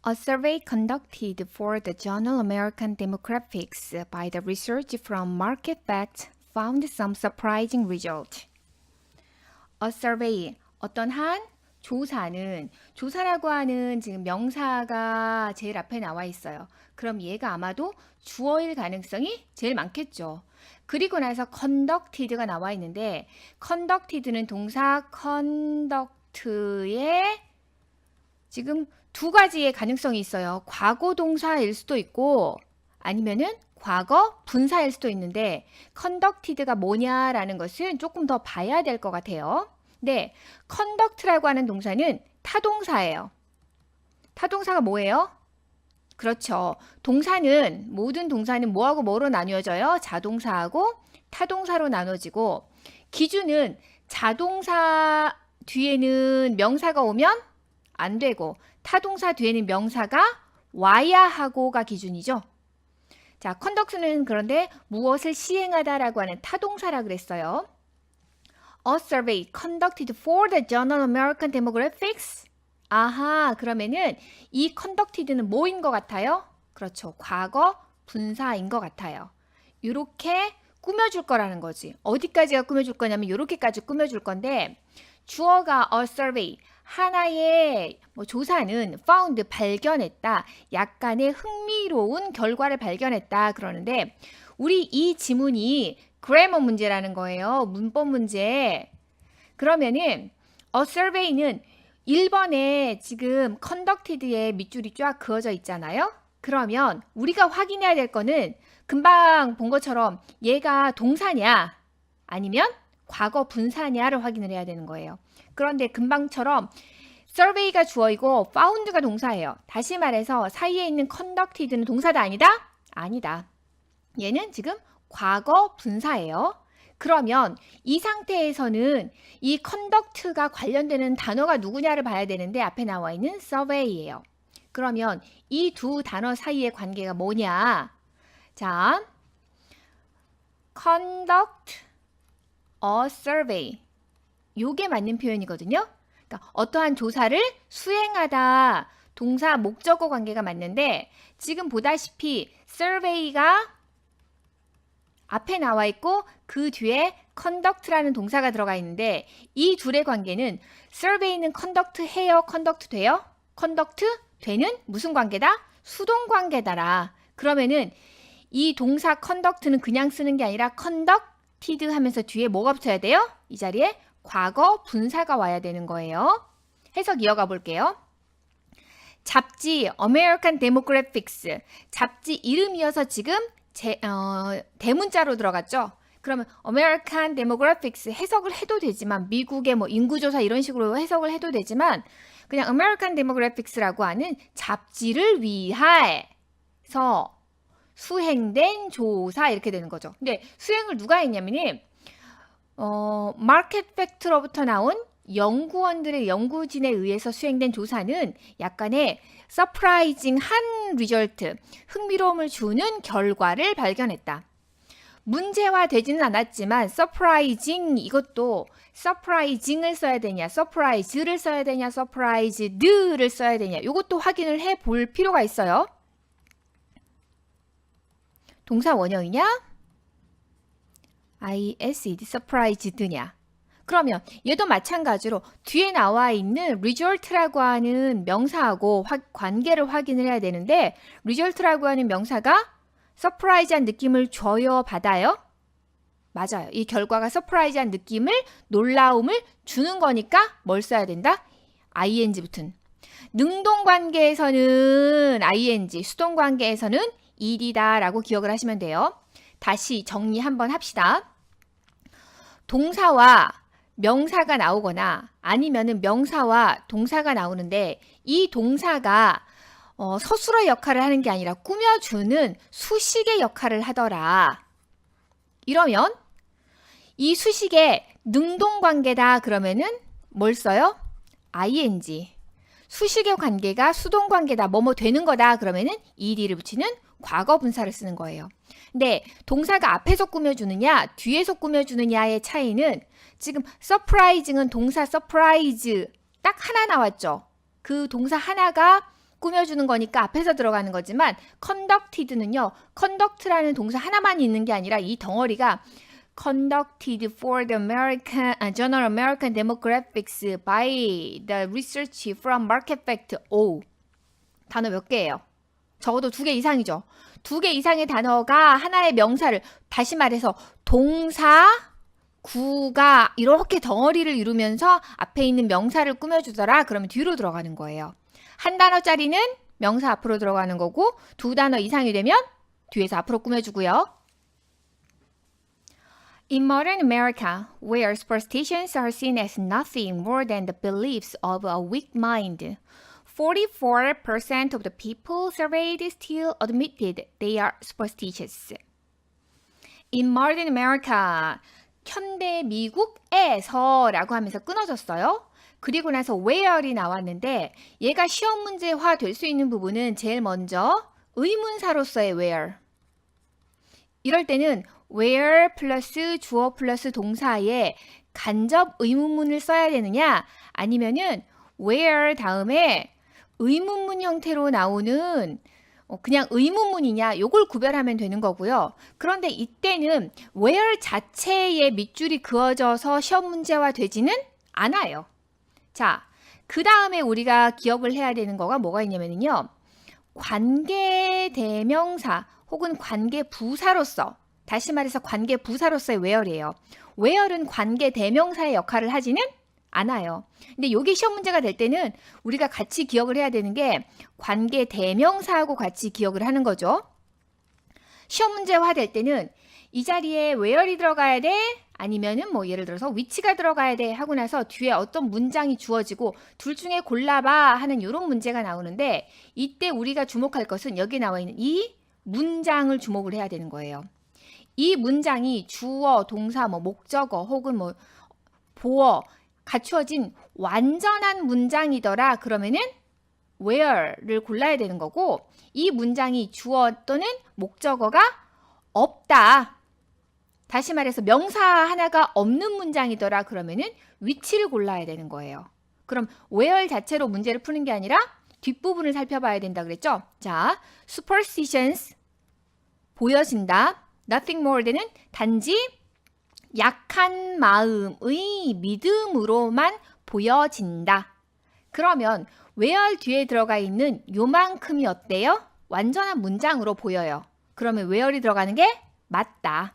A survey conducted for the journal American Demographics by the research from MarketFacts found some surprising result. A survey, 어떤 한 조사는, 조사라고 하는 지금 명사가 제일 앞에 나와 있어요. 그럼 얘가 아마도 주어일 가능성이 제일 많겠죠. 그리고 나서 conducted가 나와 있는데 conducted는 동사 conduct의 지금 두 가지의 가능성이 있어요. 과거 동사일 수도 있고 아니면은 과거 분사일 수도 있는데 conducted가 뭐냐라는 것은 조금 더 봐야 될 것 같아요. 네, conduct라고 하는 동사는 타동사예요. 타동사가 뭐예요? 그렇죠. 동사는 모든 동사는 뭐하고 뭐로 나뉘어져요? 자동사하고 타동사로 나눠지고 기준은 자동사 뒤에는 명사가 오면 안 되고 타동사 뒤에는 명사가 와야 하고가 기준이죠. 자, conduct는 그런데 무엇을 시행하다라고 하는 타동사라 그랬어요. A survey conducted for the journal American Demographics. 아하, 그러면은 이 conducted는 뭐인 것 같아요? 그렇죠. 과거 분사인 것 같아요. 이렇게 꾸며줄 거라는 거지. 어디까지가 꾸며줄 거냐면 이렇게까지 꾸며줄 건데 주어가 a survey, 하나의 조사는 found, 발견했다. 약간의 흥미로운 결과를 발견했다. 그러는데 우리 이 지문이 grammar 문제라는 거예요. 문법 문제. 그러면은 a survey는 1번에 지금 conducted의 밑줄이 쫙 그어져 있잖아요. 그러면 우리가 확인해야 될 거는 금방 본 것처럼 얘가 동사냐 아니면 과거 분사냐를 확인을 해야 되는 거예요. 그런데 금방처럼 survey가 주어이고 found가 동사예요. 다시 말해서 사이에 있는 conducted는 동사다 아니다? 아니다. 얘는 지금 과거 분사예요. 그러면 이 상태에서는 이 conduct가 관련되는 단어가 누구냐를 봐야 되는데 앞에 나와 있는 survey예요. 그러면 이 두 단어 사이의 관계가 뭐냐? 자, conduct a survey. 요게 맞는 표현이거든요. 그러니까 어떠한 조사를 수행하다. 동사 목적어 관계가 맞는데 지금 보다시피 survey가 앞에 나와 있고 그 뒤에 conduct라는 동사가 들어가 있는데 이 둘의 관계는 survey는 conduct 해요? conduct 돼요? conduct 되는 무슨 관계다? 수동 관계다라. 그러면은 이 동사 conduct는 그냥 쓰는 게 아니라 conducted 하면서 뒤에 뭐가 붙어야 돼요? 이 자리에 과거 분사가 와야 되는 거예요. 해석 이어가 볼게요. 잡지 American Demographics 잡지 이름이어서 지금 대문자로 들어갔죠. 그러면 American Demographics 해석을 해도 되지만 미국의 인구조사 이런 식으로 해석을 해도 되지만 그냥 American Demographics라고 하는 잡지를 위해서 수행된 조사 이렇게 되는 거죠. 근데 수행을 누가 했냐면은 마켓 팩트로부터 나온 연구원들의 연구진에 의해서 수행된 조사는 약간의 서프라이징한 리절트, 흥미로움을 주는 결과를 발견했다. 문제화되지는 않았지만 서프라이징 이것도 서프라이징을 써야 되냐, 서프라이즈를 써야 되냐, 서프라이즈드를 써야 되냐 이것도 확인을 해볼 필요가 있어요. 동사 원형이냐? ISED, surprised냐? 그러면 얘도 마찬가지로 뒤에 나와 있는 result라고 하는 명사하고 관계를 확인을 해야 되는데 result라고 하는 명사가 surprise한 느낌을 줘요, 받아요? 맞아요. 이 결과가 surprise한 느낌을, 놀라움을 주는 거니까 뭘 써야 된다? ing 붙은. 능동관계에서는 ing, 수동관계에서는 ed다라고 기억을 하시면 돼요. 다시 정리 한번 합시다. 동사와 명사가 나오거나 아니면은 명사와 동사가 나오는데 이 동사가 서술어 역할을 하는 게 아니라 꾸며주는 수식의 역할을 하더라. 이러면 이 수식의 능동관계다 그러면은 뭘 써요? ing. 수식의 관계가 수동관계다. 뭐뭐 되는 거다 그러면은 ed를 붙이는 과거 분사를 쓰는 거예요. 근데 동사가 앞에서 꾸며주느냐 뒤에서 꾸며주느냐의 차이는 지금 surprising은 동사 surprise 딱 하나 나왔죠. 그 동사 하나가 꾸며주는 거니까 앞에서 들어가는 거지만 conducted는요. conduct라는 동사 하나만 있는 게 아니라 이 덩어리가 conducted for the Journal American Demographics by the research from Market Fact. 오, 단어 몇 개예요? 적어도 2개 이상이죠. 2개 이상의 단어가 하나의 명사를, 다시 말해서 동사, 구가 이렇게 덩어리를 이루면서 앞에 있는 명사를 꾸며주더라. 그러면 뒤로 들어가는 거예요. 한 단어짜리는 명사 앞으로 들어가는 거고 2단어 이상이 되면 뒤에서 앞으로 꾸며주고요. In modern America, where superstitions are seen as nothing more than the beliefs of a weak mind, 44% of the people surveyed still admitted they are superstitious. In modern America, 현대 미국에서라고 하면서 끊어졌어요. 그리고 나서 where이 나왔는데 얘가 시험 문제화 될 수 있는 부분은 제일 먼저 의문사로서의 where. 이럴 때는 where 플러스 주어 플러스 동사에 간접 의문문을 써야 되느냐 아니면은 where 다음에 의문문 형태로 나오는 그냥 의문문이냐 요걸 구별하면 되는 거고요. 그런데 이때는 where 자체의 밑줄이 그어져서 시험 문제화 되지는 않아요. 자, 그 다음에 우리가 기억을 해야 되는 거가 뭐가 있냐면요. 관계대명사 혹은 관계부사로서, 다시 말해서 관계부사로서의 where이에요. where은 관계대명사의 역할을 하지는 않아요. 근데 이게 시험 문제가 될 때는 우리가 같이 기억을 해야 되는 게 관계 대명사하고 같이 기억을 하는 거죠. 시험 문제화 될 때는 이 자리에 where이 들어가야 돼? 아니면은 뭐 예를 들어서 위치가 들어가야 돼 하고 나서 뒤에 어떤 문장이 주어지고 둘 중에 골라봐 하는 이런 문제가 나오는데 이때 우리가 주목할 것은 여기 나와 있는 이 문장을 주목을 해야 되는 거예요. 이 문장이 주어, 동사, 뭐 목적어 혹은 뭐 보어 갖추어진 완전한 문장이더라. 그러면은 where를 골라야 되는 거고 이 문장이 주어 또는 목적어가 없다. 다시 말해서 명사 하나가 없는 문장이더라. 그러면은 위치를 골라야 되는 거예요. 그럼 where 자체로 문제를 푸는 게 아니라 뒷부분을 살펴봐야 된다 그랬죠? 자, superstitions 보여진다. nothing more than은 단지 약한 마음의 믿음으로만 보여진다. 그러면 where 뒤에 들어가 있는 요만큼이 어때요? 완전한 문장으로 보여요. 그러면 where이 들어가는 게 맞다.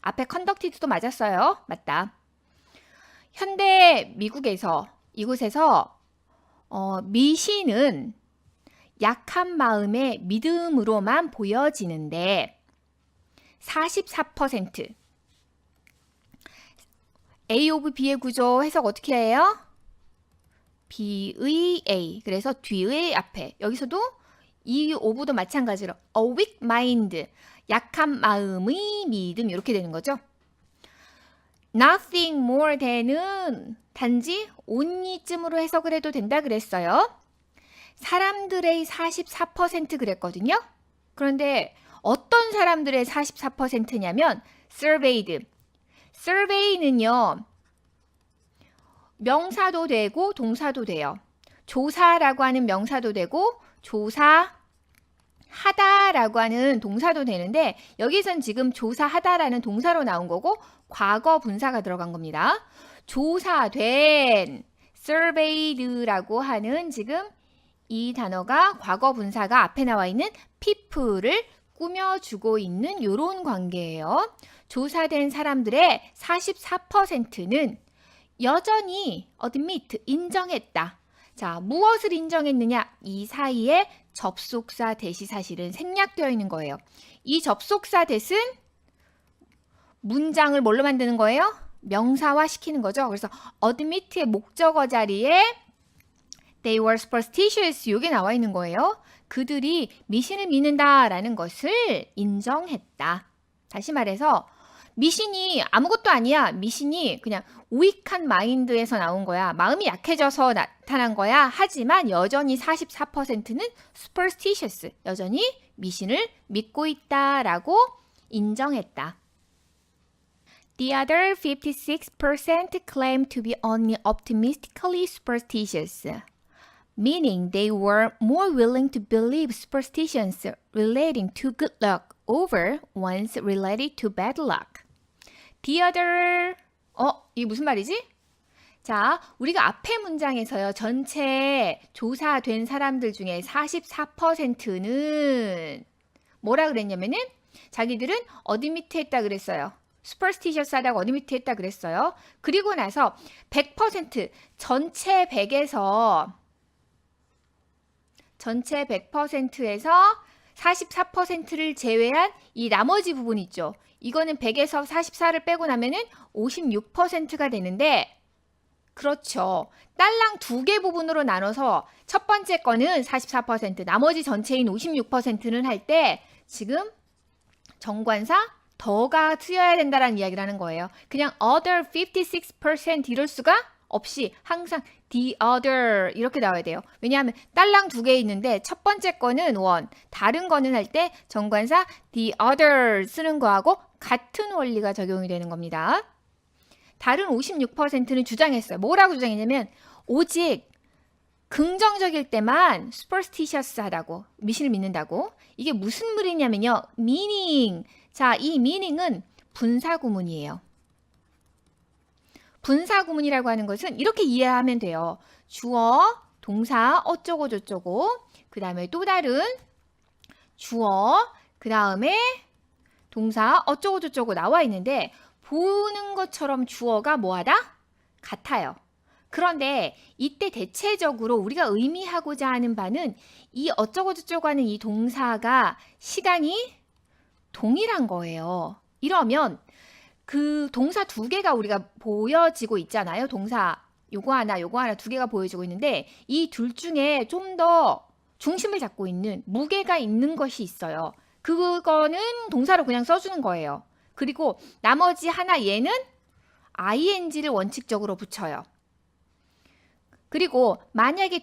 앞에 conducted도 맞았어요. 맞다. 현대 미국에서 이곳에서 미신은 약한 마음의 믿음으로만 보여지는데 44% A of B의 구조 해석 어떻게 해요? B의 A. 그래서 뒤의 앞에. 여기서도 이 of도 마찬가지로 a weak mind. 약한 마음의 믿음. 이렇게 되는 거죠. Nothing more than은 단지 only쯤으로 해석을 해도 된다 그랬어요. 사람들의 44% 그랬거든요. 그런데 어떤 사람들의 44%냐면 surveyed. survey는요. 명사도 되고 동사도 돼요. 조사라고 하는 명사도 되고 조사하다라고 하는 동사도 되는데 여기선 지금 조사하다라는 동사로 나온 거고 과거 분사가 들어간 겁니다. 조사된 surveyed라고 하는 지금 이 단어가 과거 분사가 앞에 나와 있는 people을 꾸며주고 있는 이런 관계예요. 조사된 사람들의 44%는 여전히 admit, 인정했다. 자, 무엇을 인정했느냐? 이 사이에 접속사 대시 사실은 생략되어 있는 거예요. 이 접속사 대신 문장을 뭘로 만드는 거예요? 명사화 시키는 거죠. 그래서 admit의 목적어 자리에 they were superstitious 이게 나와 있는 거예요. 그들이 미신을 믿는다라는 것을 인정했다. 다시 말해서 미신이 아무것도 아니야. 미신이 그냥 weak한 마인드에서 나온 거야. 마음이 약해져서 나타난 거야. 하지만 여전히 44%는 superstitious. 여전히 미신을 믿고 있다라고 인정했다. The other 56% claim to be only optimistically superstitious. meaning they were more willing to believe superstitions relating to good luck over ones related to bad luck. The other, 이게 무슨 말이지? 자, 우리가 앞에 문장에서요, 전체 조사된 사람들 중에 44%는 뭐라 그랬냐면은 자기들은 어디 밑에 했다 그랬어요. superstitious하다고 어디 밑에 했다 그랬어요. 그리고 나서 100%, 전체 100에서 100%에서 44%를 제외한 이 나머지 부분 있죠. 이거는 100에서 44를 빼고 나면은 56%가 되는데, 그렇죠. 딸랑 두 개 부분으로 나눠서 첫 번째 거는 44%, 나머지 전체인 56%는 할 때 지금 정관사 더가 쓰여야 된다라는 이야기를 하는 거예요. 그냥 other 56% 이럴 수가 없이 항상 the other 이렇게 나와야 돼요. 왜냐하면 딸랑 두 개 있는데 첫 번째 거는 one, 다른 거는 할 때 정관사 the other 쓰는 거하고 같은 원리가 적용이 되는 겁니다. 다른 56%는 주장했어요. 뭐라고 주장했냐면 오직 긍정적일 때만 superstitious 하다고, 미신을 믿는다고. 이게 무슨 말이냐면요. meaning. 자, 이 meaning은 분사구문이에요. 분사구문이라고 하는 것은 이렇게 이해하면 돼요. 주어, 동사, 어쩌고 저쩌고, 그 다음에 또 다른 주어, 그 다음에 동사, 어쩌고 저쩌고 나와 있는데 보는 것처럼 주어가 뭐하다? 같아요. 그런데 이때 대체적으로 우리가 의미하고자 하는 바는 이 어쩌고 저쩌고 하는 이 동사가 시간이 동일한 거예요. 이러면 그 동사 두 개가 우리가 보여지고 있잖아요. 동사 요거 하나 두 개가 보여지고 있는데 이 둘 중에 좀 더 중심을 잡고 있는 무게가 있는 것이 있어요. 그거는 동사로 그냥 써주는 거예요. 그리고 나머지 하나 얘는 ing를 원칙적으로 붙여요. 그리고 만약에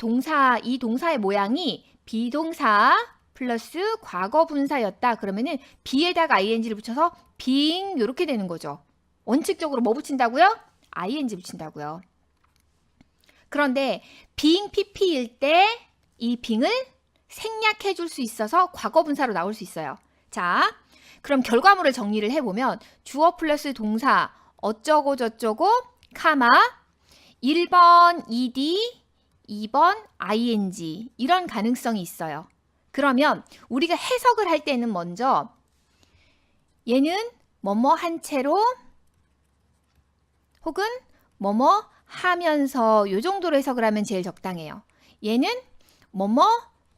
이 동사의 모양이 비동사 플러스 과거 분사였다 그러면은 be에다가 ing를 붙여서 being 이렇게 되는 거죠. 원칙적으로 뭐 붙인다고요? ing 붙인다고요. 그런데 being pp일 때 이 being을 생략해 줄 수 있어서 과거 분사로 나올 수 있어요. 자, 그럼 결과물을 정리를 해보면 주어 플러스 동사 어쩌고 저쩌고 카마 1번 ed, 2번 ing 이런 가능성이 있어요. 그러면 우리가 해석을 할 때는 먼저 얘는 뭐뭐 한 채로 혹은 뭐뭐 하면서 요 정도로 해석을 하면 제일 적당해요. 얘는 뭐뭐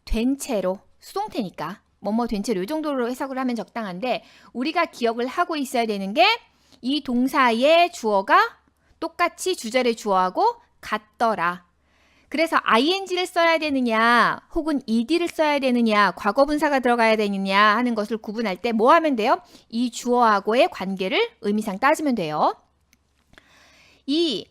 된 채로, 수동태니까 뭐뭐 된 채로 요 정도로 해석을 하면 적당한데 우리가 기억을 하고 있어야 되는 게 이 동사의 주어가 똑같이 주절의 주어하고 같더라. 그래서 ing를 써야 되느냐 혹은 ed를 써야 되느냐 과거분사가 들어가야 되느냐 하는 것을 구분할 때 뭐 하면 돼요? 이 주어하고의 관계를 의미상 따지면 돼요. 이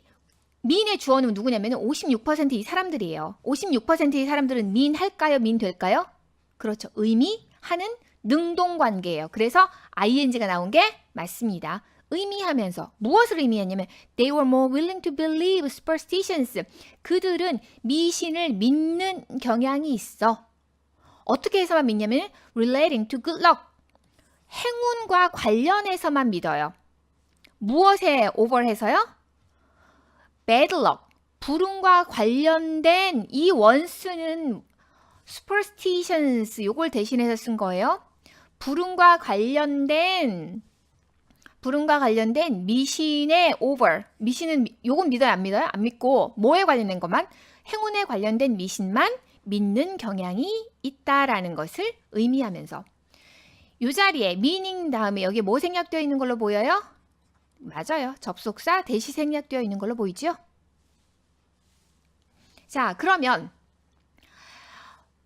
mean의 주어는 누구냐면 56%이 사람들이에요. 56%의 사람들은 mean 할까요? mean 될까요? 그렇죠. 의미하는 능동관계예요. 그래서 ing가 나온 게 맞습니다. 의미하면서 무엇을 의미했냐면 they were more willing to believe superstitions. 그들은 미신을 믿는 경향이 있어. 어떻게 해서만 믿냐면 relating to good luck. 행운과 관련해서만 믿어요. 무엇에 over해서요? bad luck. 불운과 관련된 이 원수는 superstitions 요걸 대신해서 쓴 거예요. 불운과 관련된 미신의 over. 미신은 요건 믿어요, 안 믿어요? 안 믿고 뭐에 관련된 것만? 행운에 관련된 미신만 믿는 경향이 있다라는 것을 의미하면서 이 자리에 meaning 다음에 여기 뭐 생략되어 있는 걸로 보여요? 맞아요. 접속사 대시 생략되어 있는 걸로 보이죠? 자, 그러면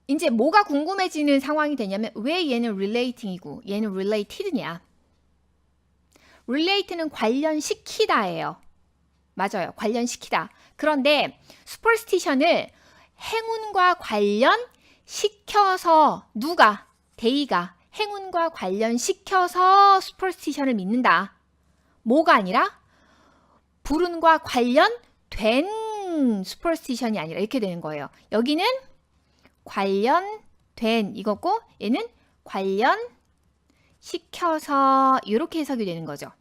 이제 뭐가 궁금해지는 상황이 되냐면 왜 얘는 relating이고 얘는 related냐? relate는 관련시키다예요. 맞아요. 관련시키다. 그런데 superstition을 행운과 관련시켜서 누가? 데이가 행운과 관련시켜서 superstition을 믿는다. 뭐가 아니라 불운과 관련된 superstition이 아니라 이렇게 되는 거예요. 여기는 관련된 이거고 얘는 관련시켜서 이렇게 해석이 되는 거죠.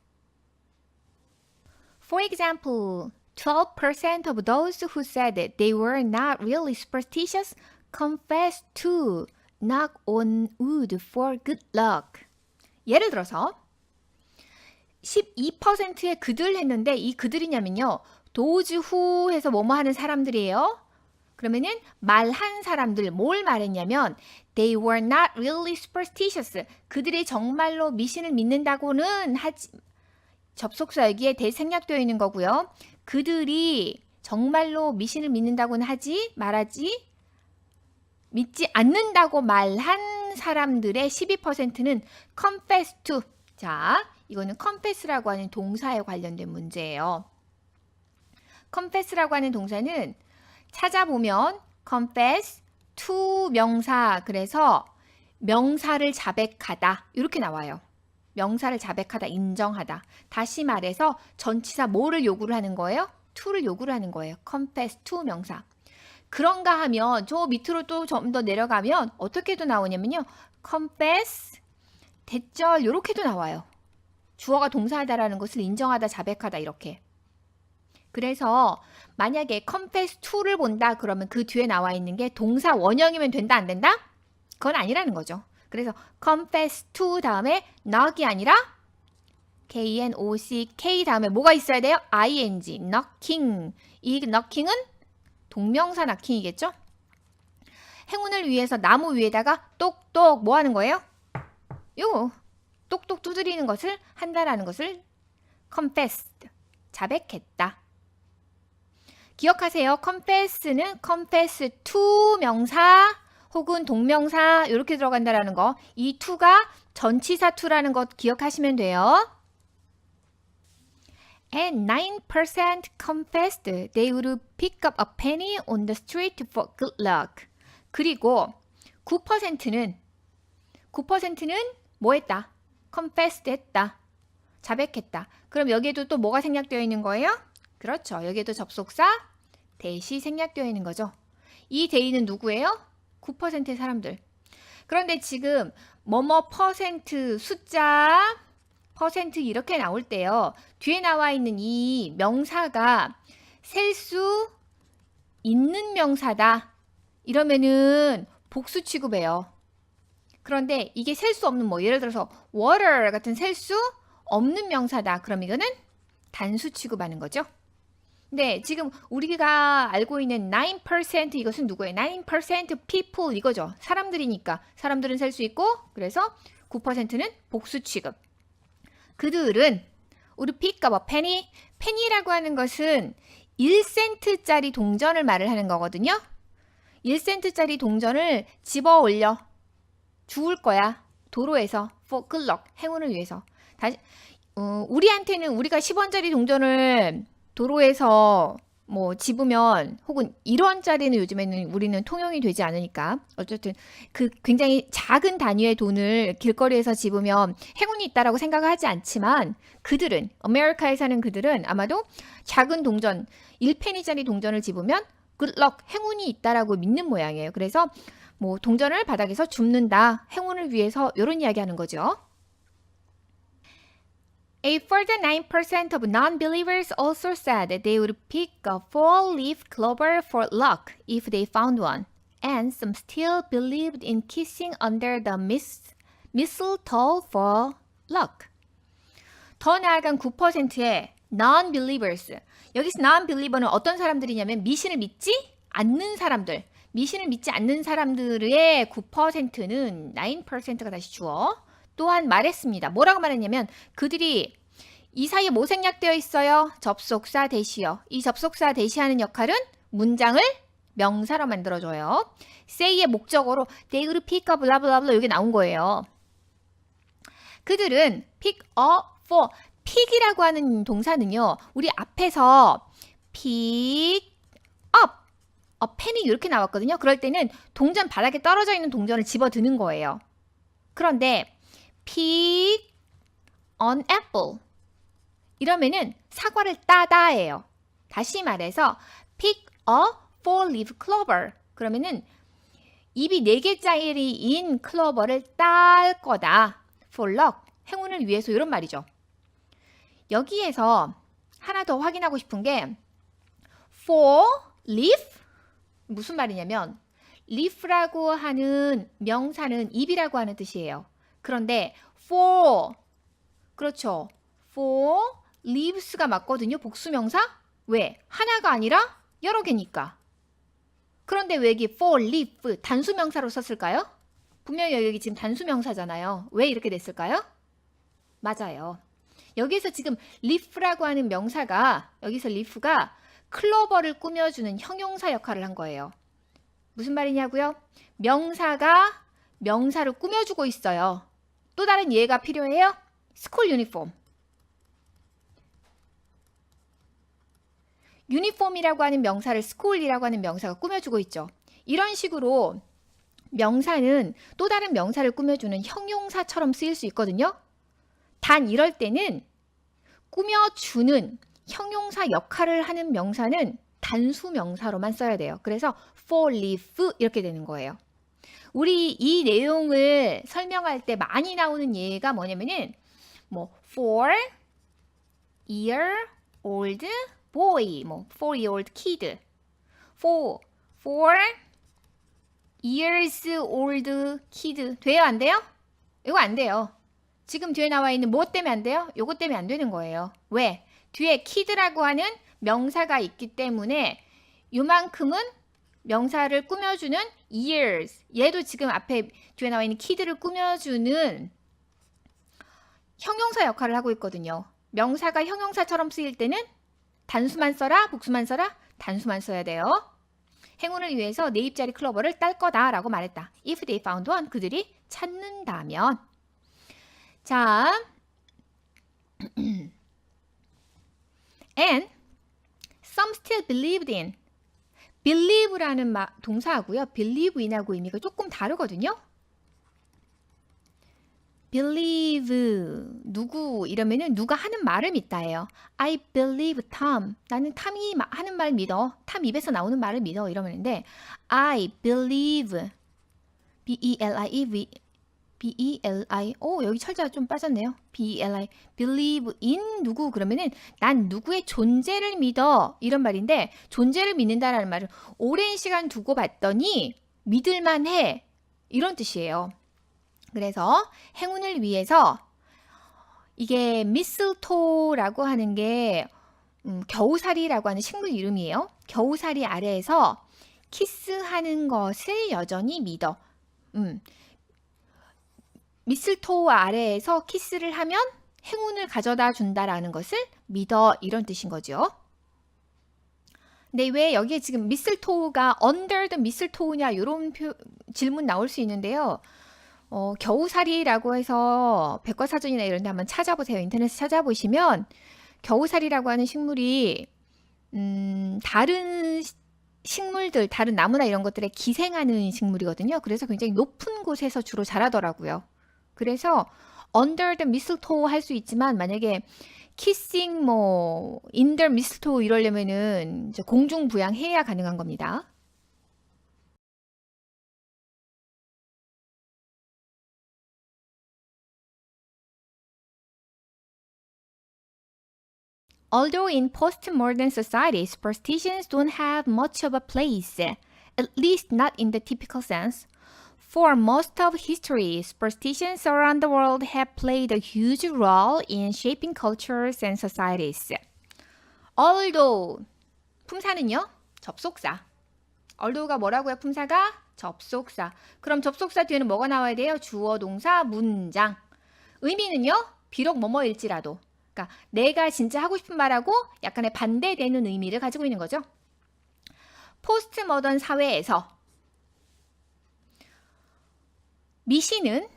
For example, 12% of those who said that they were not really superstitious confessed to knock on wood for good luck. 예를 들어서 12%의 그들 했는데 이 그들이냐면요. those who 해서 뭐뭐 하는 사람들이에요. 그러면은 말한 사람들 뭘 말했냐면 they were not really superstitious. 그들이 정말로 미신을 믿는다고는 하지 접속사 여기에 대생략되어 있는 거고요. 그들이 정말로 미신을 믿는다고는 하지 말하지 믿지 않는다고 말한 사람들의 12%는 confess to. 자, 이거는 confess라고 하는 동사에 관련된 문제예요. confess라고 하는 동사는 찾아보면 confess to 명사 그래서 명사를 자백하다 이렇게 나와요. 명사를 자백하다, 인정하다. 다시 말해서 전치사 뭐를 요구를 하는 거예요? to를 요구를 하는 거예요. confess to 명사. 그런가 하면 저 밑으로 또 좀 더 내려가면 어떻게도 나오냐면요. confess 대절 이렇게도 나와요. 주어가 동사하다라는 것을 인정하다, 자백하다 이렇게. 그래서 만약에 confess to를 본다 그러면 그 뒤에 나와 있는 게 동사 원형이면 된다 안 된다? 그건 아니라는 거죠. 그래서 confess to 다음에 knock이 아니라 knock 다음에 뭐가 있어야 돼요? ing, knocking. 이 knocking은 동명사 knocking이겠죠? 행운을 위해서 나무 위에다가 똑똑 뭐 하는 거예요? 요 똑똑 두드리는 것을 한다라는 것을 confessed, 자백했다. 기억하세요. confess는 confess to 명사 혹은 동명사 이렇게 들어간다라는 거. 이 to가 전치사 to라는 것 기억하시면 돼요. And 9% confessed they would pick up a penny on the street for good luck. 그리고 9%는 뭐 했다? confessed 했다. 자백했다. 그럼 여기에도 또 뭐가 생략되어 있는 거예요? 그렇죠. 여기에도 접속사 대시 생략되어 있는 거죠. 이 대의는 누구예요? 9%의 사람들. 그런데 지금 뭐뭐 퍼센트 숫자 퍼센트 이렇게 나올 때요. 뒤에 나와 있는 이 명사가 셀 수 있는 명사다. 이러면은 복수 취급해요. 그런데 이게 셀 수 없는 뭐 예를 들어서 water 같은 셀 수 없는 명사다. 그럼 이거는 단수 취급하는 거죠. 네, 지금 우리가 알고 있는 9% 이것은 누구예요? 9% people 이거죠. 사람들이니까 사람들은 셀 수 있고 그래서 9%는 복수 취급. 그들은 우리 pick up a penny. penny라고 하는 것은 1센트짜리 동전을 말을 하는 거거든요. 1센트짜리 동전을 집어 올려 주울 거야. 도로에서 for good luck. 행운을 위해서. 다시 우리한테는 우리가 10원짜리 동전을 도로에서 뭐 집으면 혹은 1원짜리는 요즘에는 우리는 통용이 되지 않으니까 어쨌든 그 굉장히 작은 단위의 돈을 길거리에서 집으면 행운이 있다라고 생각을 하지 않지만 그들은 아메리카에 사는 그들은 아마도 작은 동전 1페니짜리 동전을 집으면 good luck 행운이 있다라고 믿는 모양이에요. 그래서 뭐 동전을 바닥에서 줍는다 행운을 위해서 이런 이야기 하는 거죠. A further 9% of non-believers also said that they would pick a four-leaf clover for luck if they found one, and some still believed in kissing under the mistletoe for luck. 더 나아간 9%의 non-believers. 여기서 non-believer는 어떤 사람들이냐면 미신을 믿지 않는 사람들. 미신을 믿지 않는 사람들의 9%는 9%가 다시 주어. 또한 말했습니다. 뭐라고 말했냐면 그들이 이 사이에 뭐 생략되어 있어요? 접속사 대시요. 이 접속사 대시하는 역할은 문장을 명사로 만들어줘요. say의 목적어로 they would pick up 블라블라블라 여기 나온 거예요. 그들은 pick up for pick이라고 하는 동사는요. 우리 앞에서 pick up a penny 이렇게 나왔거든요. 그럴 때는 동전 바닥에 떨어져 있는 동전을 집어드는 거예요. 그런데 pick an apple 이러면은 사과를 따다예요. 다시 말해서 pick a four-leaf clover. 그러면은 잎이 4개짜리인 클로버를 딸 거다. for luck. 행운을 위해서 이런 말이죠. 여기에서 하나 더 확인하고 싶은 게 four leaf 무슨 말이냐면 leaf라고 하는 명사는 잎이라고 하는 뜻이에요. 그런데 four 그렇죠. four leaves가 맞거든요. 복수명사. 왜? 하나가 아니라 여러 개니까. 그런데 왜 여기 four leaf 단수명사로 썼을까요? 분명히 여기 지금 단수명사잖아요. 왜 이렇게 됐을까요? 맞아요. 여기서 지금 leaf라고 하는 명사가 여기서 leaf가 클로버를 꾸며주는 형용사 역할을 한 거예요. 무슨 말이냐고요? 명사가 명사를 꾸며주고 있어요. 또 다른 예가 필요해요? 스쿨 유니폼. 유니폼이라고 하는 명사를 스쿨이라고 하는 명사가 꾸며주고 있죠. 이런 식으로 명사는 또 다른 명사를 꾸며주는 형용사처럼 쓰일 수 있거든요. 단 이럴 때는 꾸며주는 형용사 역할을 하는 명사는 단수 명사로만 써야 돼요. 그래서 four leaf 이렇게 되는 거예요. 우리 이 내용을 설명할 때 많이 나오는 예가 뭐냐면은 뭐 4-year-old boy, 뭐 4-year-old kid, 4-years-old kid 돼요, 안 돼요? 이거 안 돼요. 지금 뒤에 나와 있는 뭐 때문에 안 돼요? 요거 때문에 안 되는 거예요. 왜? 뒤에 kid라고 하는 명사가 있기 때문에 요만큼은 명사를 꾸며주는 years. 얘도 지금 앞에 뒤에 나와 있는 kid를 꾸며주는 형용사 역할을 하고 있거든요. 명사가 형용사처럼 쓰일 때는 단수만 써라? 복수만 써라? 단수만 써야 돼요. 행운을 위해서 4잎짜리 클로버를 딸 거다라고 말했다. If they found one, 그들이 찾는다면. 자, and some still believed in. believe라는 동사하고요. believe in하고 의미가 조금 다르거든요. believe 누구 이러면은 누가 하는 말을 믿다예요. I believe Tom. 나는 탐이 하는 말 믿어. 탐 입에서 나오는 말을 믿어 이러면인데 I believe B-E-L-I 여기 철자가 좀 빠졌네요. B-E-L-I believe in 누구 그러면은 난 누구의 존재를 믿어 이런 말인데 존재를 믿는다라는 말은 오랜 시간 두고 봤더니 믿을만해 이런 뜻이에요. 그래서 행운을 위해서 이게 미슬토라고 하는 게 겨우살이라고 하는 식물 이름이에요. 겨우살이 아래에서 키스하는 것을 여전히 믿어. 미슬토 아래에서 키스를 하면 행운을 가져다 준다라는 것을 믿어 이런 뜻인 거죠. 근데 왜 여기에 지금 미슬토가 under the mistletoe냐 이런 질문 나올 수 있는데요. 겨우살이라고 해서 백과사전이나 이런 데 한번 찾아보세요. 인터넷에 찾아보시면 겨우살이라고 하는 식물이 다른 식물들, 다른 나무나 이런 것들에 기생하는 식물이거든요. 그래서 굉장히 높은 곳에서 주로 자라더라고요. 그래서 under the mistletoe 할 수 있지만 만약에 kissing 뭐 in the mistletoe 이러려면은 공중부양해야 가능한 겁니다. Although in postmodern society, superstitions don't have much of a place, at least not in the typical sense. For most of history, superstitions around the world have played a huge role in shaping cultures and societies. Although, 품사는요? 접속사. Although가 뭐라고요? 품사가? 접속사. 그럼 접속사 뒤에는 뭐가 나와야 돼요? 주어, 동사, 문장. 의미는요? 비록 뭐뭐일지라도. 그러니까 내가 진짜 하고 싶은 말하고 약간의 반대되는 의미를 가지고 있는 거죠. 포스트 모던 사회에서 미시는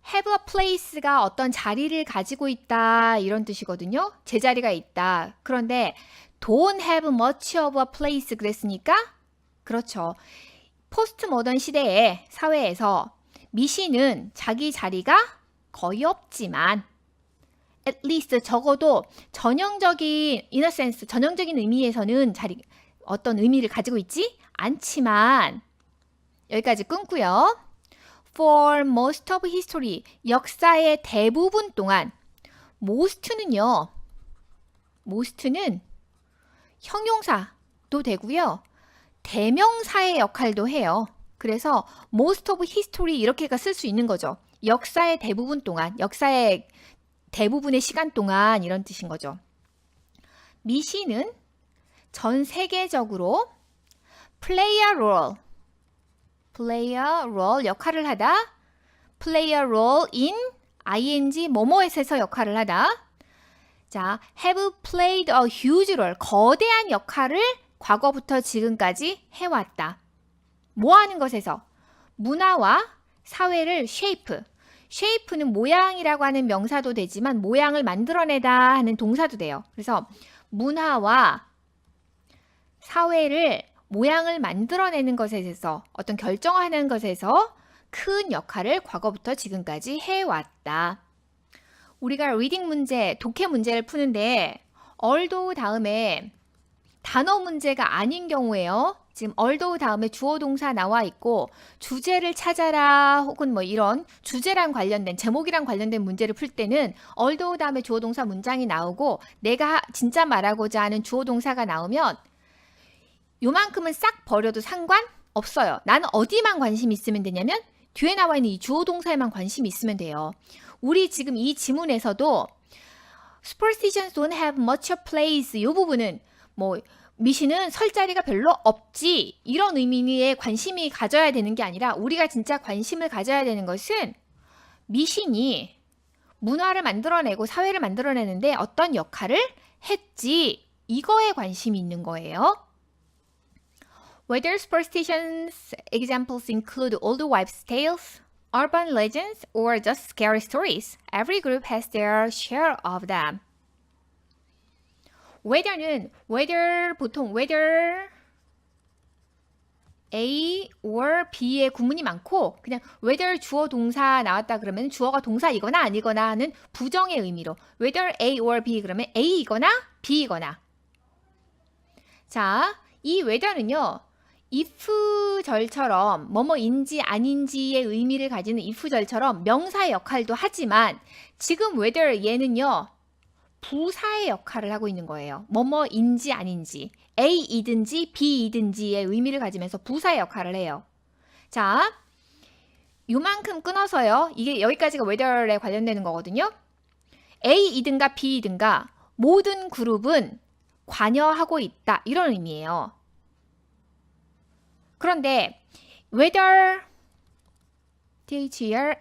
have a place가 어떤 자리를 가지고 있다 이런 뜻이거든요. 제자리가 있다. 그런데 don't have much of a place 그랬으니까 그렇죠. 포스트 모던 시대의 사회에서 미시는 자기 자리가 거의 없지만 at least 적어도 전형적인 in a sense 전형적인 의미에서는 어떤 의미를 가지고 있지 않지만 여기까지 끊고요. For most of history, 역사의 대부분 동안 most는요. most는 형용사도 되고요. 대명사의 역할도 해요. 그래서 most of history 이렇게가 쓸 수 있는 거죠. 역사의 대부분 동안, 역사의 대부분의 시간 동안 이런 뜻인 거죠. 미시는 전 세계적으로 play a role 역할을 하다, play a role in ing 뭐뭐에서 역할을 하다. 자, have played a huge role 거대한 역할을 과거부터 지금까지 해왔다. 뭐 하는 것에서? 문화와 사회를 shape는 모양이라고 하는 명사도 되지만 모양을 만들어내다 하는 동사도 돼요. 그래서 문화와 사회를 모양을 만들어내는 것에 있어서 어떤 결정하는 것에서 큰 역할을 과거부터 지금까지 해왔다. 우리가 리딩 문제, 독해 문제를 푸는데 although 다음에 단어 문제가 아닌 경우에요. 지금 although 다음에 주어 동사 나와 있고 주제를 찾아라 혹은 뭐 이런 주제랑 관련된 제목이랑 관련된 문제를 풀 때는 although 다음에 주어 동사 문장이 나오고 내가 진짜 말하고자 하는 주어 동사가 나오면 요만큼은 싹 버려도 상관없어요. 나는 어디만 관심 있으면 되냐면 뒤에 나와 있는 이 주어 동사에만 관심이 있으면 돼요. 우리 지금 이 지문에서도 superstitions don't have much place 이 부분은 뭐 미시는 설 자리가 별로 없지 이런 의미에 관심이 가져야 되는 게 아니라 우리가 진짜 관심을 가져야 되는 것은 미신이 문화를 만들어내고 사회를 만들어내는데 어떤 역할을 했지 이거에 관심이 있는 거예요. Whether superstitions examples include old wives' tales, urban legends, or just scary stories, every group has their share of them. whether 보통 whether A or B의 구문이 많고 그냥 whether 주어 동사 나왔다 그러면 주어가 동사이거나 아니거나 하는 부정의 의미로 whether A or B 그러면 A이거나 B이거나. 자, 이 whether는요. if 절처럼 뭐뭐인지 아닌지의 의미를 가지는 if 절처럼 명사의 역할도 하지만 지금 whether 얘는요. 부사의 역할을 하고 있는 거예요. 뭐뭐인지 아닌지 A이든지 B이든지의 의미를 가지면서 부사의 역할을 해요. 자, 요만큼 끊어서요. 이게 여기까지가 whether에 관련되는 거거든요. A이든가 B이든가 모든 그룹은 관여하고 있다. 이런 의미예요. 그런데 whether ther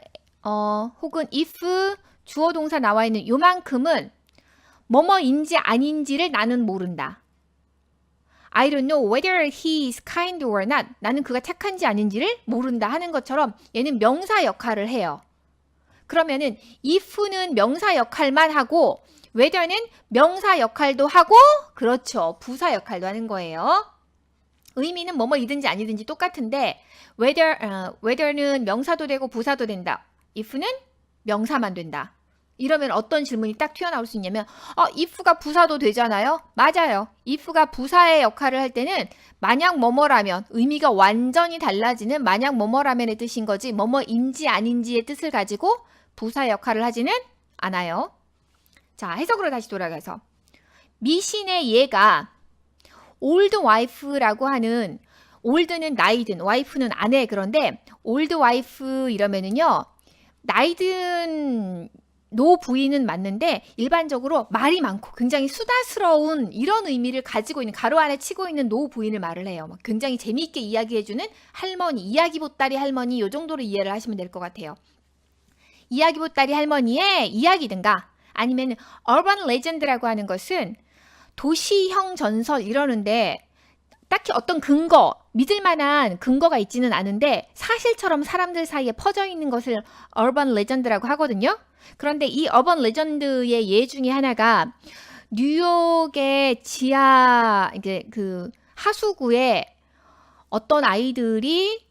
혹은 if 주어 동사 나와 있는 요만큼은 뭐뭐인지 아닌지를 나는 모른다. I don't know whether he is kind or not. 나는 그가 착한지 아닌지를 모른다 하는 것처럼 얘는 명사 역할을 해요. 그러면은 if는 명사 역할만 하고 whether는 명사 역할도 하고 그렇죠. 부사 역할도 하는 거예요. 의미는 뭐뭐이든지 아니든지 똑같은데 whether는 명사도 되고 부사도 된다. if는 명사만 된다. 이러면 어떤 질문이 딱 튀어나올 수 있냐면 if가 부사도 되잖아요. 맞아요. if가 부사의 역할을 할 때는 만약 뭐뭐라면 의미가 완전히 달라지는 만약 뭐뭐라면의 뜻인 거지 뭐뭐인지 아닌지의 뜻을 가지고 부사 역할을 하지는 않아요. 자, 해석으로 다시 돌아가서 미신의 예가 old wife라고 하는 old는 나이든 wife는 아내 그런데 old wife 이러면은요 나이든 노 부인은 맞는데 일반적으로 말이 많고 굉장히 수다스러운 이런 의미를 가지고 있는 가로 안에 치고 있는 노 부인을 말을 해요. 막 굉장히 재미있게 이야기해주는 할머니, 이야기 보따리 할머니 이 정도로 이해를 하시면 될 것 같아요. 이야기 보따리 할머니의 이야기든가 아니면 urban legend라고 하는 것은 도시형 전설 이러는데 딱히 어떤 근거, 믿을 만한 근거가 있지는 않은데 사실처럼 사람들 사이에 퍼져 있는 것을 urban legend라고 하거든요. 그런데 이 urban legend의 예 중에 하나가 뉴욕의 지하 이제 그 하수구에 어떤 아이들이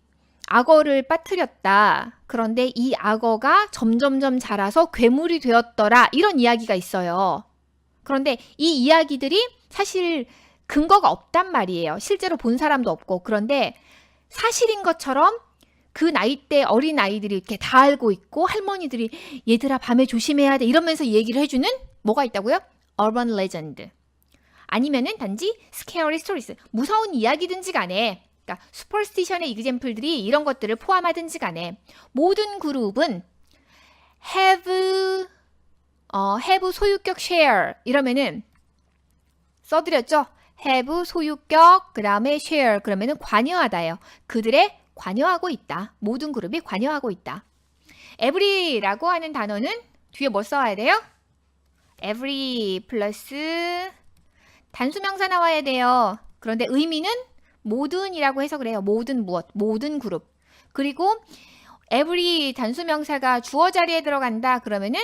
악어를 빠뜨렸다. 그런데 이 악어가 점점점 자라서 괴물이 되었더라. 이런 이야기가 있어요. 그런데 이 이야기들이 사실 근거가 없단 말이에요. 실제로 본 사람도 없고. 그런데 사실인 것처럼 그 나이대 어린 아이들이 이렇게 다 알고 있고 할머니들이 얘들아 밤에 조심해야 돼 이러면서 얘기를 해주는 뭐가 있다고요? urban legend. 아니면은 단지 scary stories. 무서운 이야기든지 간에 그러니까 superstition의 example들이 이런 것들을 포함하든지 간에 모든 그룹은 have 소유격 share 이러면은 써드렸죠? have 소유격 그 다음에 share 그러면은 관여하다예요. 그들의 관여하고 있다. 모든 그룹이 관여하고 있다. every라고 하는 단어는 뒤에 뭐 써야 돼요? every 플러스 단수명사 나와야 돼요. 그런데 의미는 모든이라고 해서 그래요. 모든 무엇, 모든 그룹. 그리고 every 단수명사가 주어 자리에 들어간다 그러면은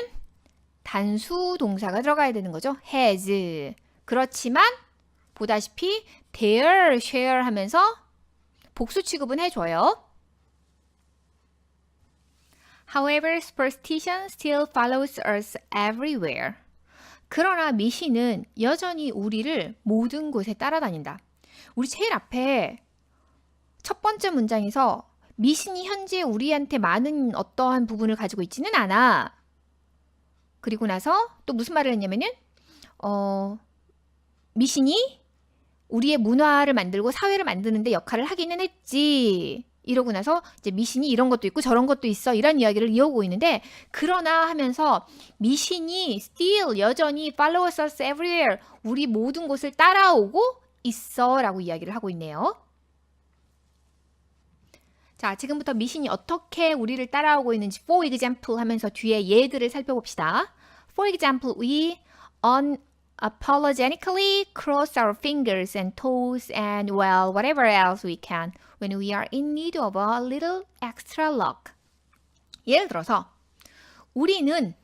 단수 동사가 들어가야 되는 거죠. has. 그렇지만 보다시피 their share 하면서 복수 취급은 해줘요. However, superstition still follows us everywhere. 그러나 미신은 여전히 우리를 모든 곳에 따라다닌다. 우리 제일 앞에 첫 번째 문장에서 미신이 현재 우리한테 많은 어떠한 부분을 가지고 있지는 않아. 그리고 나서 또 무슨 말을 했냐면은 미신이 우리의 문화를 만들고 사회를 만드는데 역할을 하기는 했지. 이러고 나서 이제 미신이 이런 것도 있고 저런 것도 있어. 이런 이야기를 이어오고 있는데 그러나 하면서 미신이 still 여전히 follows us everywhere. 우리 모든 곳을 따라오고 있어 라고 이야기를 하고 있네요. 자, 지금부터 미신이 어떻게 우리를 따라오고 있는지 for example 하면서 뒤에 예들을 살펴봅시다. For example, we unapologetically cross our fingers and toes and well, whatever else we can when we are in need of a little extra luck. 예를 들어서 우리는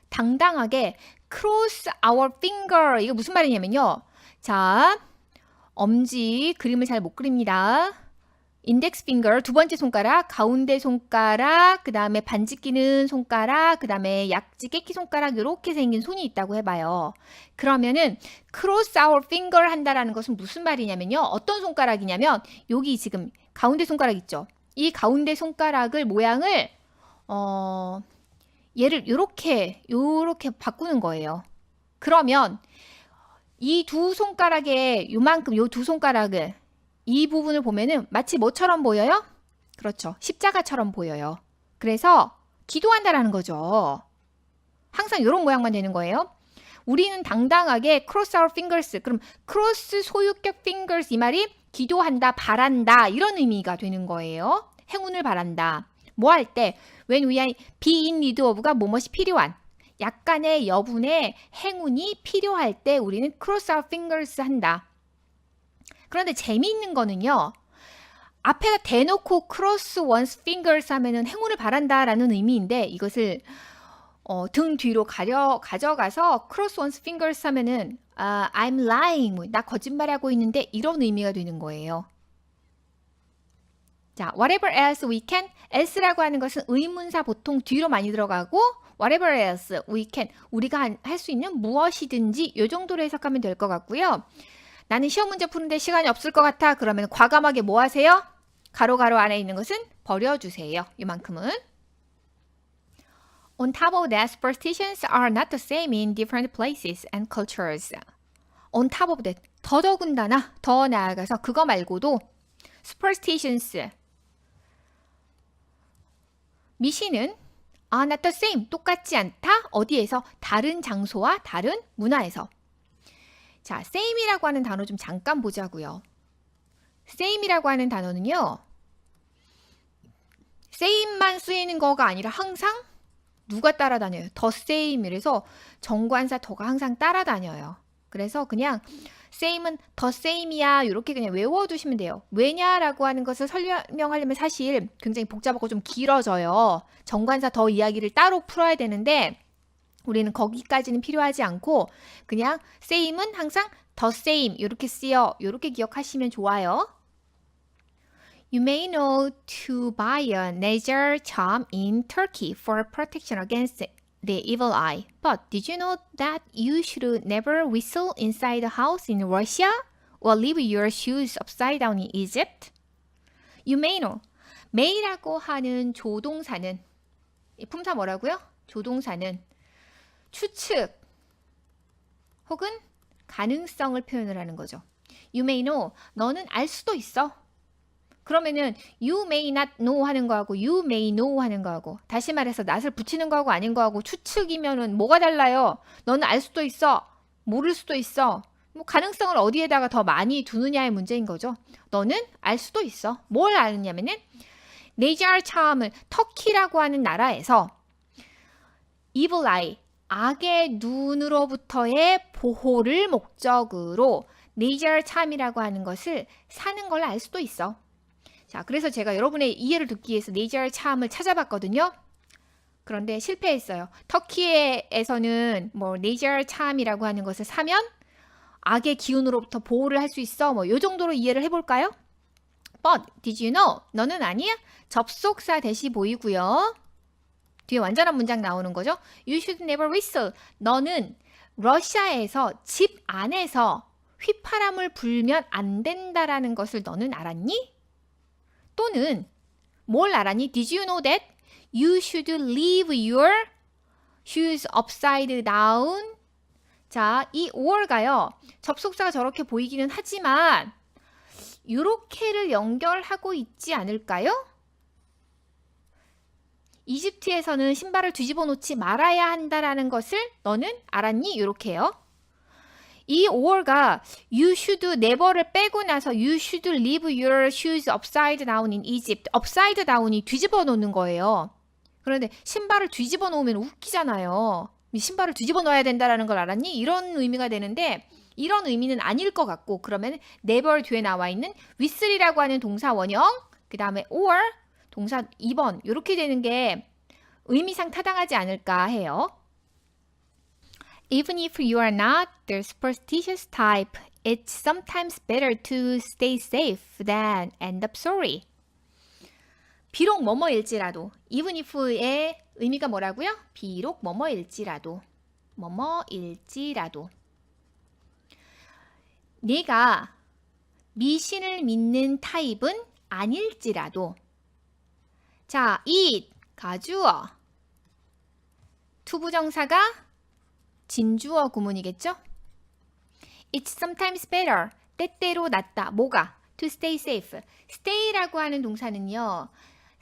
당당하게 cross our finger 이거 무슨 말이냐면요. 자, 엄지 그림을 잘 못 그립니다. 인덱스 핑거 두 번째 손가락, 가운데 손가락, 그 다음에 반지 끼는 손가락, 그 다음에 약지 깨끼 손가락 이렇게 생긴 손이 있다고 해봐요. 그러면은 cross our finger 한다라는 것은 무슨 말이냐면요. 어떤 손가락이냐면 여기 지금 가운데 손가락 있죠. 이 가운데 손가락을 모양을 얘를 요렇게 바꾸는 거예요. 그러면 이 두 손가락에 요만큼 요 두 손가락을 이 부분을 보면은 마치 뭐처럼 보여요? 그렇죠. 십자가처럼 보여요. 그래서 기도한다라는 거죠. 항상 이런 모양만 되는 거예요. 우리는 당당하게 cross our fingers. 그럼 cross 소유격 fingers 이 말이 기도한다, 바란다 이런 의미가 되는 거예요. 행운을 바란다. 뭐 할 때? when we are be in need of가 뭐뭇이 필요한. 약간의 여분의 행운이 필요할 때 우리는 cross our fingers 한다. 그런데 재미있는 거는요. 앞에다 대놓고 cross one's fingers 하면은 행운을 바란다라는 의미인데 이것을 등 뒤로 가져가서 cross one's fingers 하면은 I'm lying, 나 거짓말하고 있는데 이런 의미가 되는 거예요. 자, whatever else we can, else라고 하는 것은 의문사 보통 뒤로 많이 들어가고 whatever else we can, 우리가 할 수 있는 무엇이든지 이 정도로 해석하면 될 것 같고요. 나는 시험 문제 푸는데 시간이 없을 것 같아. 그러면 과감하게 뭐 하세요? 가로 안에 있는 것은 버려주세요. 이만큼은. On top of that, superstitions are not the same in different places and cultures. On top of that, 더더군다나 더 나아가서 그거 말고도 superstitions, 미신은 not the same, 똑같지 않다. 어디에서? 다른 장소와 다른 문화에서. 자, same이라고 하는 단어 좀 잠깐 보자고요. same이라고 하는 단어는요. same만 쓰이는 거가 아니라 항상 누가 따라다녀요? the same. 이래서 정관사 더가 항상 따라다녀요. 그래서 그냥 same은 the same이야 이렇게 그냥 외워두시면 돼요. 왜냐라고 하는 것을 설명하려면 사실 굉장히 복잡하고 좀 길어져요. 정관사 더 이야기를 따로 풀어야 되는데 우리는 거기까지는 필요하지 않고 그냥 same은 항상 the same 이렇게 쓰여. 이렇게 기억하시면 좋아요. You may know to buy a laser charm in Turkey for protection against the evil eye. But did you know that you should never whistle inside the house in Russia? or leave your shoes upside down in Egypt? You may know. may라고 하는 조동사는 이 품사 뭐라고요? 조동사는 추측 혹은 가능성을 표현을 하는 거죠. You may know. 너는 알 수도 있어. 그러면은 you may not know 하는 거하고 you may know 하는 거하고 다시 말해서 not을 붙이는 거하고 아닌 거하고 추측이면은 뭐가 달라요? 너는 알 수도 있어. 모를 수도 있어. 뭐 가능성을 어디에다가 더 많이 두느냐의 문제인 거죠. 너는 알 수도 있어. 뭘 아느냐면은 네이자르 차암을 터키라고 하는 나라에서 evil eye 악의 눈으로부터의 보호를 목적으로 네이자르 차암이라고 하는 것을 사는 걸 알 수도 있어. 자, 그래서 제가 여러분의 이해를 돕기 위해서 네이자르 차암을 찾아봤거든요. 그런데 실패했어요. 터키에서는 뭐 네이자르 차암이라고 하는 것을 사면 악의 기운으로부터 보호를 할 수 있어. 뭐 요 정도로 이해를 해볼까요? But did you know? 너는 아니야? 접속사 대시 보이고요. 뒤에 완전한 문장 나오는 거죠. You should never whistle. 너는 러시아에서 집 안에서 휘파람을 불면 안 된다라는 것을 너는 알았니? 또는 뭘 알았니? Did you know that you should leave your shoes upside down? 자, 이 or가요. 접속사가 저렇게 보이기는 하지만 요렇게를 연결하고 있지 않을까요? 이집트에서는 신발을 뒤집어 놓지 말아야 한다라는 것을 너는 알았니? 요렇게요. 이 or가 you should never를 빼고 나서 you should leave your shoes upside down in Egypt. upside down이 뒤집어 놓는 거예요. 그런데 신발을 뒤집어 놓으면 웃기잖아요. 신발을 뒤집어 놓아야 된다라는 걸 알았니? 이런 의미가 되는데 이런 의미는 아닐 것 같고 그러면 never 뒤에 나와 있는 whistle이라고 하는 동사 원형 그 다음에 or 동사 2번 이렇게 되는 게 의미상 타당하지 않을까 해요. Even if you are not the superstitious type, it's sometimes better to stay safe than end up sorry. 비록 뭐뭐일지라도 even if의 의미가 뭐라고요? 비록 뭐뭐일지라도 뭐뭐일지라도 네가 미신을 믿는 타입은 아닐지라도 자, it, 가주어 투부정사가 진주어 구문이겠죠? It's sometimes better. 때때로 낫다. 뭐가? To stay safe. stay라고 하는 동사는요.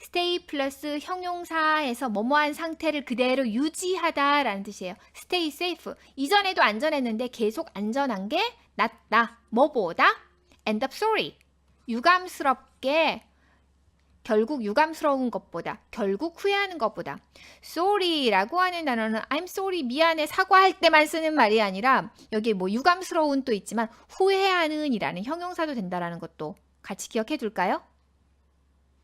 stay 플러스 형용사에서 뭐뭐한 상태를 그대로 유지하다라는 뜻이에요. stay safe. 이전에도 안전했는데 계속 안전한 게 낫다. 뭐보다? end up sorry. 유감스럽게 결국 유감스러운 것보다 결국 후회하는 것보다 sorry라고 하는 단어는 I'm sorry 미안해 사과할 때만 쓰는 말이 아니라 여기 뭐 유감스러운 또 있지만 후회하는 이라는 형용사도 된다라는 것도 같이 기억해 둘까요?